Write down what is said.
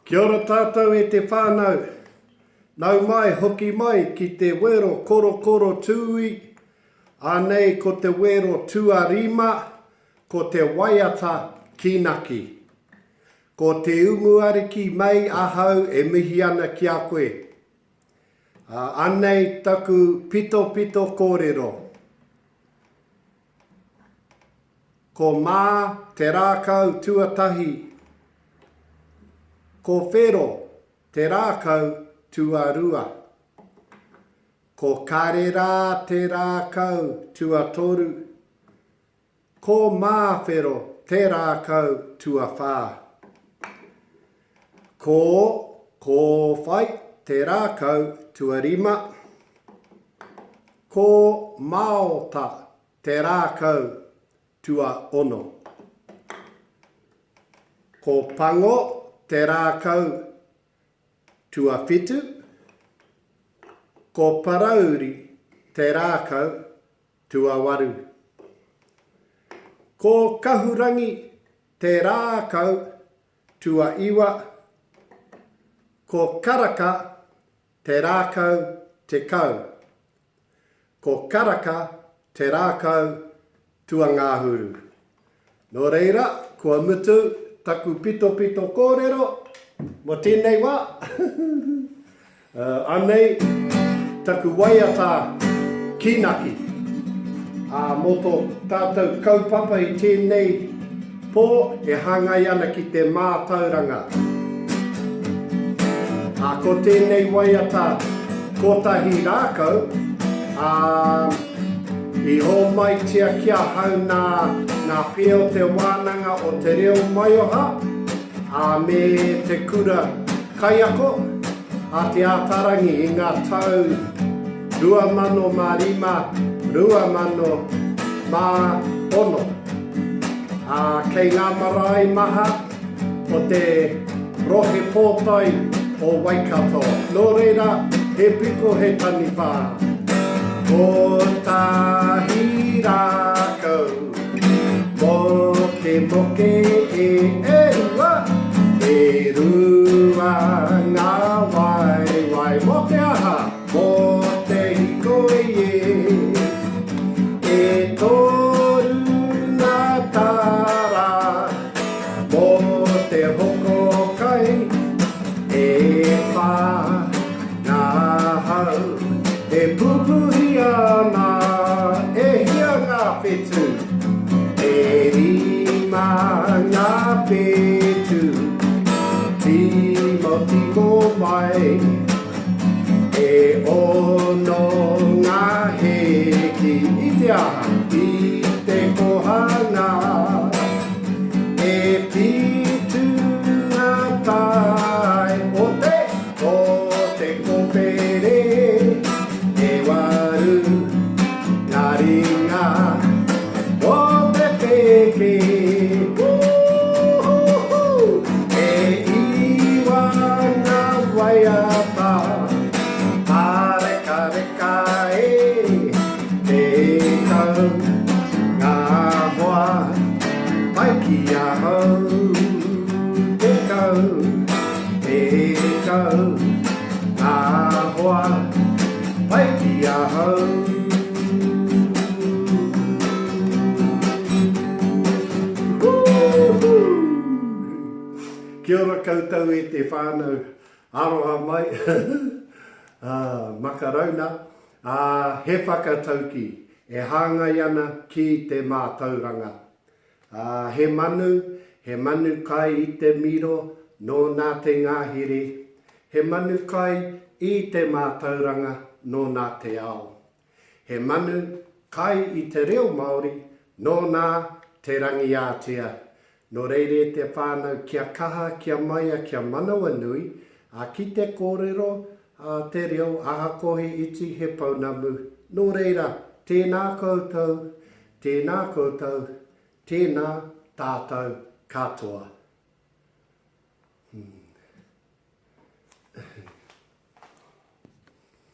Kia ora tātou e te whānau. Nau mai hoki mai ki te wero Korokoro Tūi, anei ko te wero Tuarima, ko te Waiata Kiinaki. Ko te Umuariki mai ahau e mihi ana ki a koe. Anei taku pito pito kōrero. Ko mā te rākau tuatahi. Ko whero te rākau tuarua. Ko karera te rākau tuatoru. Ko mā whero te rākau tuawhā. Ko whai te rākau tuarima. Ko maota te rākau tua ono. Ko pango te rākau tua whitu. Ko parauri te rākau tua waru. Ko kahurangi te rākau tua iwa. Ko karaka te rākau te kau. Ko karaka te rākau tua ngāhuru. Nō reira, kua mutu taku pito pito kōrero, mo tēnei wā. Anei, taku Waiata Kiinaki. Mō tō tātou kaupapa i tēnei pō e hangai ana ki te mātauranga. Ko tēnei Waiata Kotahi Rākau, I hō mai tia kia hau nā pia o te wānanga o te reo maioha, me te kura kaiako, a te ātarangi i ngā tau 2005, 2006. Kei ngā marae maha o te rohe pōtai o Waikato. Nō reira, he piko he tani whā. Kotahi Rākau, mō te moke e rua ngā wai, mō te aha, mō te hikoi e toru ngā tāra, mō te hoko kai e whā ngā hau, e pupuri ana e hia ngā whetu, e rima ngā petu, timo mai, e ono ngā heki, i te aha, i te kohanga, e pitu ngā tai, o te kopere, e waru ngā ringa, o te peke, e iwa ngā waiata, reka e te kau, ngā hoa, mai ki a hau, te kau, ngā hoa, mai ki a hau. Kia ora koutou e te whānau, aroha mai, makarauna, he whakatauki, e hāngai ana ki te mātauranga. He manu kai i te miro, nō nā te ngāhere, he manu kai i te mātauranga, nō nā te ao. He manu kai i te reo Māori, nō nā te rangi ātea. Nō reire te whānau kia kaha, kia maia, kia manawa nui, ki te kōrero, te reo, aha kohe iti he paunamu. Nō reira, tēnā koutou, tēnā tātou katoa.